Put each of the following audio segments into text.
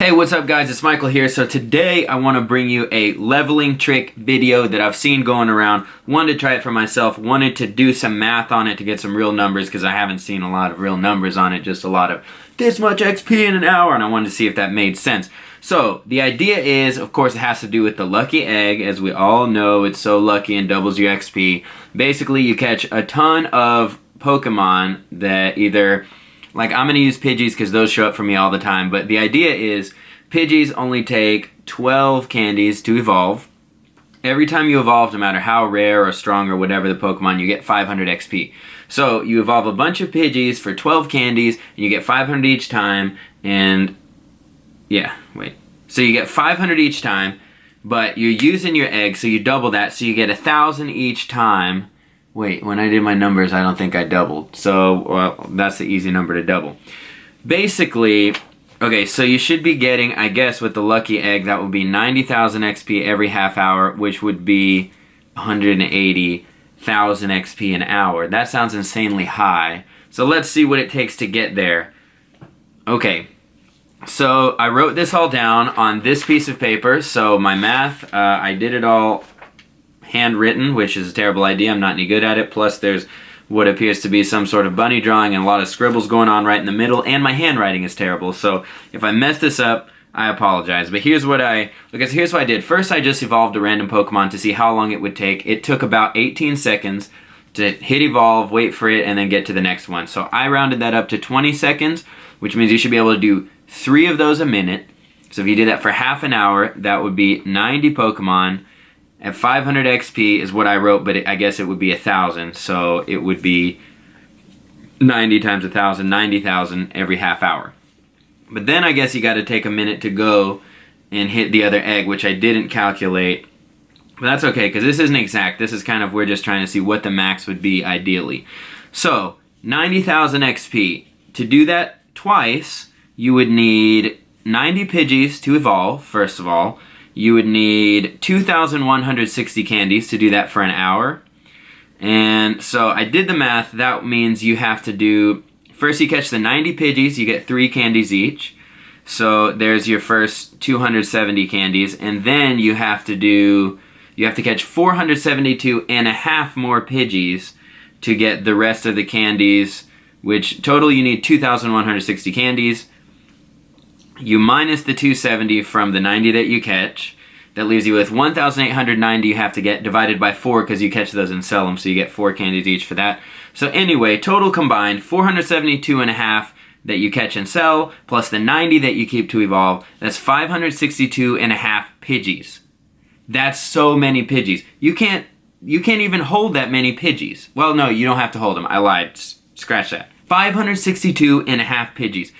Hey, what's up guys, it's Michael here. So today I want to bring you a leveling trick video that I've seen going around. Wanted to try it for myself, wanted to do some math on it to get some real numbers because I haven't seen a lot of real numbers on it, just a lot of this much XP in an hour, and I wanted to see if that made sense. So the idea is, of course, it has to do with the lucky egg. As we all know, it's so lucky and doubles your XP. Basically, you catch a ton of Pokemon that either... Like, I'm going to use Pidgeys because those show up for me all the time. But the idea is Pidgeys only take 12 candies to evolve. Every time you evolve, no matter how rare or strong or whatever the Pokemon, you get 500 XP. So you evolve a bunch of Pidgeys for 12 candies, and you get 500 each time. And, yeah, wait. So you get 500 each time, but you're using your egg, so you double that. So you get 1,000 each time. Wait, when I did my numbers, I don't think I doubled. So, well, that's the easy number to double. Basically, okay, so you should be getting, I guess, with the lucky egg, that would be 90,000 XP every half hour, which would be 180,000 XP an hour. That sounds insanely high. So let's see what it takes to get there. Okay, so I wrote this all down on this piece of paper. So my math, I did it all handwritten, which is a terrible idea. I'm not any good at it. Plus there's what appears to be some sort of bunny drawing and a lot of scribbles going on right in the middle, and my handwriting is terrible. So if I mess this up, I apologize. But here's what I did. First, I just evolved a random Pokemon to see how long it would take. It took about 18 seconds to hit evolve, wait for it, and then get to the next one. So I rounded that up to 20 seconds, which means you should be able to do 3 of those a minute. So if you did that for half an hour, that would be 90 Pokemon. At 500 XP is what I wrote, but I guess it would be 1,000. So it would be 90 times 1,000, 90,000 every half hour. But then I guess you got to take a minute to go and hit the other egg, which I didn't calculate. But that's okay, because this isn't exact. This is kind of, we're just trying to see what the max would be ideally. So 90,000 XP. To do that twice, you would need 90 Pidgeys to evolve, first of all. You would need 2,160 candies to do that for an hour. And so I did the math. That means you have to do... First you catch the 90 Pidgeys, you get 3 candies each. So there's your first 270 candies. And then you have to catch 472 and a half more Pidgeys to get the rest of the candies, which total you need 2,160 candies. You minus the 270 from the 90 that you catch. That leaves you with 1,890 you have to get divided by 4 because you catch those and sell them, so you get 4 candies each for that. So anyway, total combined, 472 and a half that you catch and sell, plus the 90 that you keep to evolve. That's 562 and a half Pidgeys. That's so many Pidgeys. You can't even hold that many Pidgeys. Well, no, you don't have to hold them. I lied. Scratch that. 562 and a half Pidgeys.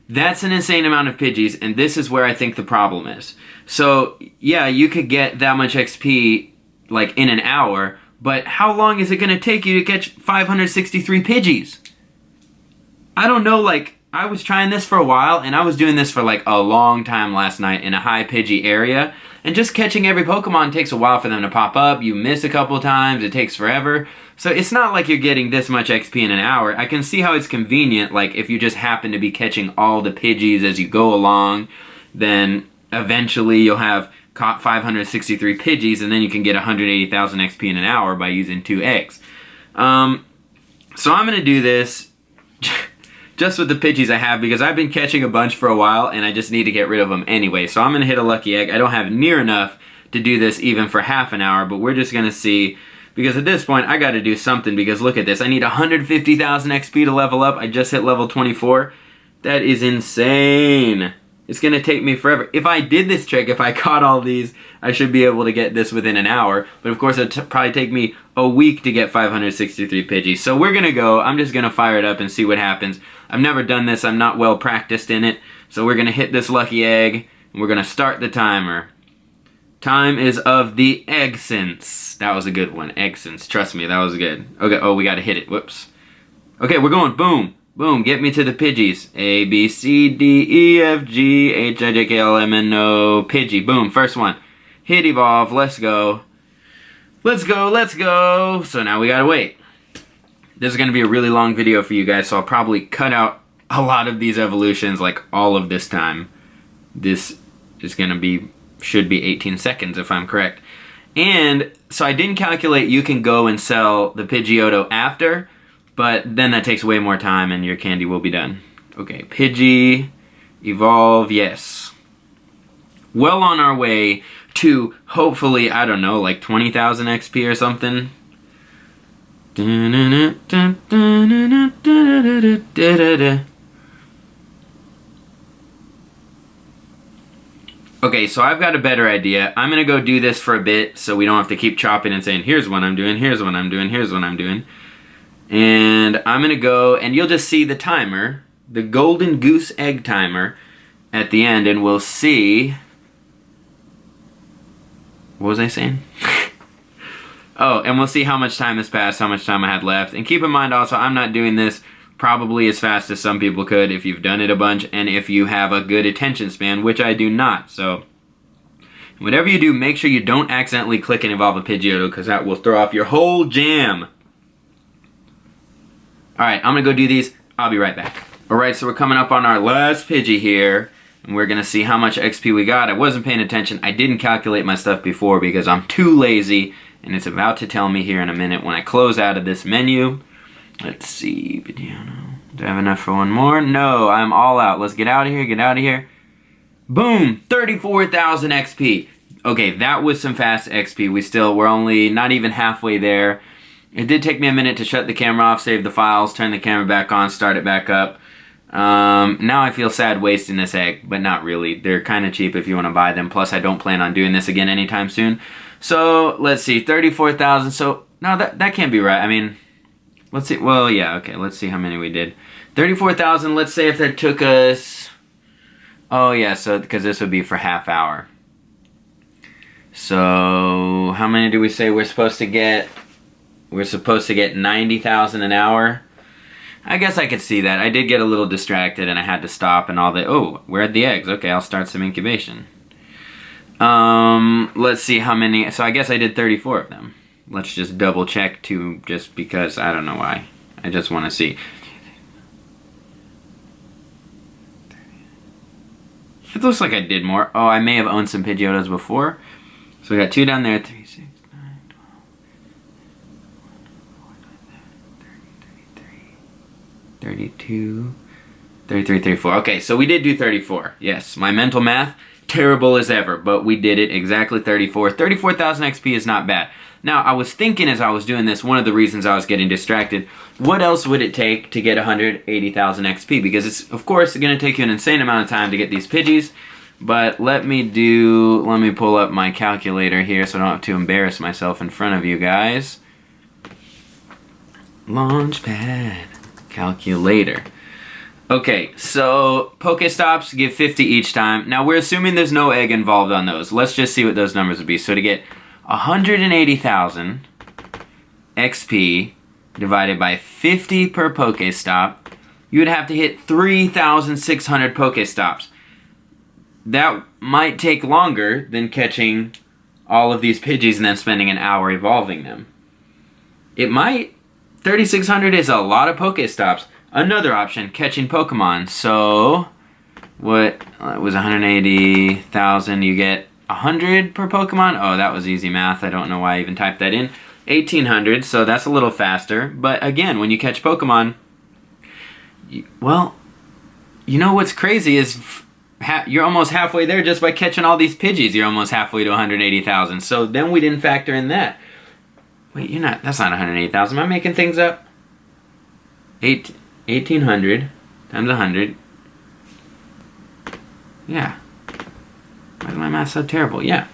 That's an insane amount of Pidgeys, and this is where I think the problem is. So, yeah, you could get that much XP, like, in an hour, but how long is it going to take you to catch 563 Pidgeys? I don't know, like, I was trying this for a while, and I was doing this for, like, a long time last night in a high Pidgey area, and just catching every Pokemon takes a while for them to pop up. You miss a couple times, it takes forever. So it's not like you're getting this much XP in an hour. I can see how it's convenient, like if you just happen to be catching all the Pidgeys as you go along, then eventually you'll have caught 563 Pidgeys, and then you can get 180,000 XP in an hour by using 2 eggs. So I'm going to do this just with the Pidgeys I have, because I've been catching a bunch for a while, and I just need to get rid of them anyway. So I'm going to hit a lucky egg. I don't have near enough to do this even for half an hour, but we're just going to see... Because at this point, I gotta do something, because look at this. I need 150,000 XP to level up. I just hit level 24. That is insane. It's gonna take me forever. If I did this trick, if I caught all these, I should be able to get this within an hour. But of course, it'd probably take me a week to get 563 Pidgeys. So we're gonna go. I'm just gonna fire it up and see what happens. I've never done this. I'm not well practiced in it. So we're gonna hit this lucky egg, and we're gonna start the timer. Time is of the Eggsense. That was a good one. Eggsense. Trust me, that was good. Okay, oh, we gotta hit it. Whoops. Okay, we're going. Boom. Boom. Get me to the Pidgeys. A, B, C, D, E, F, G, H, I, J, K, L, M, N, O. Pidgey. Boom. First one. Hit evolve. Let's go. Let's go. Let's go. So now we gotta wait. This is gonna be a really long video for you guys, so I'll probably cut out a lot of these evolutions, like all of this time. this is gonna be, should be 18 seconds if I'm correct. And so I didn't calculate you can go and sell the Pidgeotto after, but then that takes way more time and your candy will be done. Okay, Pidgey, evolve, yes. Well on our way to hopefully, I don't know, like 20,000 XP or something. Okay, so I've got a better idea. I'm gonna go do this for a bit so we don't have to keep chopping and saying, here's what I'm doing, here's what I'm doing, here's what I'm doing. And I'm gonna go, and you'll just see the timer, the golden goose egg timer at the end, and we'll see. What was I saying? Oh, and we'll see how much time has passed, how much time I had left. And keep in mind also, I'm not doing this probably as fast as some people could if you've done it a bunch and if you have a good attention span, which I do not. So whatever you do, make sure you don't accidentally click and evolve a Pidgeotto, because that will throw off your whole jam. Alright, I'm going to go do these. I'll be right back. Alright, so we're coming up on our last Pidgey here, and we're going to see how much XP we got. I wasn't paying attention. I didn't calculate my stuff before because I'm too lazy, and it's about to tell me here in a minute when I close out of this menu. Let's see, Pidgeotto. Do I have enough for one more? No, I'm all out. Let's get out of here, get out of here. Boom! 34,000 XP. Okay, that was some fast XP. We're only not even halfway there. It did take me a minute to shut the camera off, save the files, turn the camera back on, start it back up. Now I feel sad wasting this egg, but not really. They're kind of cheap if you want to buy them. Plus, I don't plan on doing this again anytime soon. So, let's see, 34,000. So, no, that can't be right. I mean, let's see. Well, yeah, okay, let's see how many we did. 34,000, let's say if that took us... Oh, yeah, so, because this would be for half hour. So, how many do we say we're supposed to get? We're supposed to get 90,000 an hour. I guess I could see that. I did get a little distracted and I had to stop and all that. Oh, we're at the eggs. Okay, I'll start some incubation. Let's see how many. So I guess I did 34 of them. Let's just double check too, just because I don't know why. I just want to see. It looks like I did more. Oh, I may have owned some Pidgeottos before. So we got 2 down there, 3, 6, 9, 12, 32, 33, 34. Okay, so we did do 34. Yes, my mental math, terrible as ever, but we did it exactly 34. 34,000 XP is not bad. Now, I was thinking as I was doing this, one of the reasons I was getting distracted, what else would it take to get 180,000 XP? Because it's, of course, going to take you an insane amount of time to get these Pidgeys. But let me pull up my calculator here so I don't have to embarrass myself in front of you guys. Launchpad. Calculator. Okay, so Pokestops give 50 each time. Now we're assuming there's no egg involved on those. Let's just see what those numbers would be. So to get 180,000 XP divided by 50 per Pokestop, you would have to hit 3,600 Pokestops. That might take longer than catching all of these Pidgeys and then spending an hour evolving them. It might. 3,600 is a lot of Pokestops. Another option, catching Pokemon. So, what was 180,000? You get 100 per Pokemon? Oh, that was easy math. I don't know why I even typed that in. 1,800, so that's a little faster. But again, when you catch Pokemon, well, you know what's crazy is... you're almost halfway there just by catching all these Pidgeys. You're almost halfway to 180,000. So then we didn't factor in that. Wait, that's not 180,000. Am I making things up? 1,800 times 100. Yeah. Why is my math so terrible? Yeah.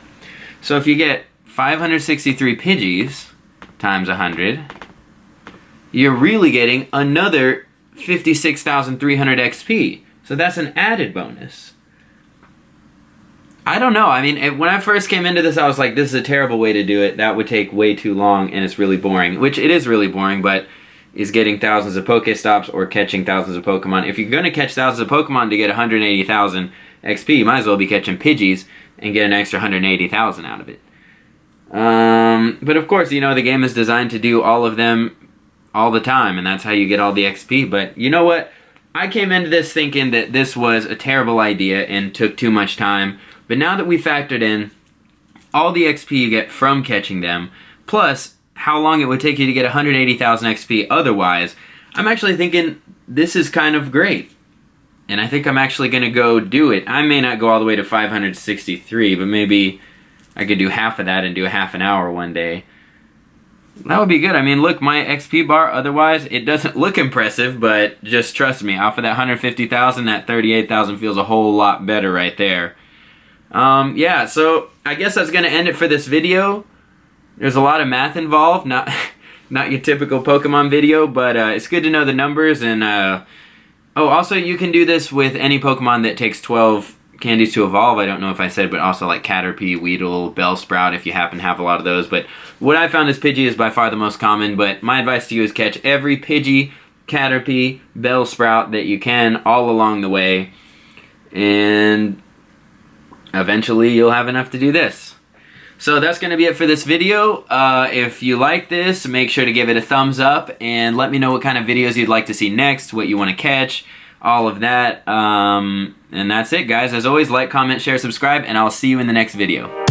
So if you get 563 Pidgeys times 100, you're really getting another 56,300 XP. So that's an added bonus. I don't know. I mean, when I first came into this, I was like, this is a terrible way to do it. That would take way too long, and it's really boring. Which, it is really boring, but is getting thousands of Pokestops or catching thousands of Pokemon. If you're going to catch thousands of Pokemon to get 180,000 XP, you might as well be catching Pidgeys and get an extra 180,000 out of it. But of course, the game is designed to do all of them all the time, and that's how you get all the XP. But you know what? I came into this thinking that this was a terrible idea and took too much time, but now that we factored in all the XP you get from catching them, plus how long it would take you to get 180,000 XP otherwise, I'm actually thinking this is kind of great. And I think I'm actually going to go do it. I may not go all the way to 563, but maybe I could do half of that and do a half an hour one day. That would be good. I mean, look, my XP bar, otherwise, it doesn't look impressive, but just trust me, off of that 150,000, that 38,000 feels a whole lot better right there. Yeah, so I guess that's going to end it for this video. There's a lot of math involved, not your typical Pokemon video, but it's good to know the numbers. And oh, also you can do this with any Pokemon that takes 12 candies to evolve. I don't know if I said, but also like Caterpie, Weedle, Bellsprout if you happen to have a lot of those. But what I found is Pidgey is by far the most common, but my advice to you is catch every Pidgey, Caterpie, Bellsprout that you can all along the way, and eventually you'll have enough to do this. So that's going to be it for this video. If you like this, make sure to give it a thumbs up and let me know what kind of videos you'd like to see next, what you want to catch, all of that. And that's it, guys. As always, like, comment, share, subscribe, and I'll see you in the next video.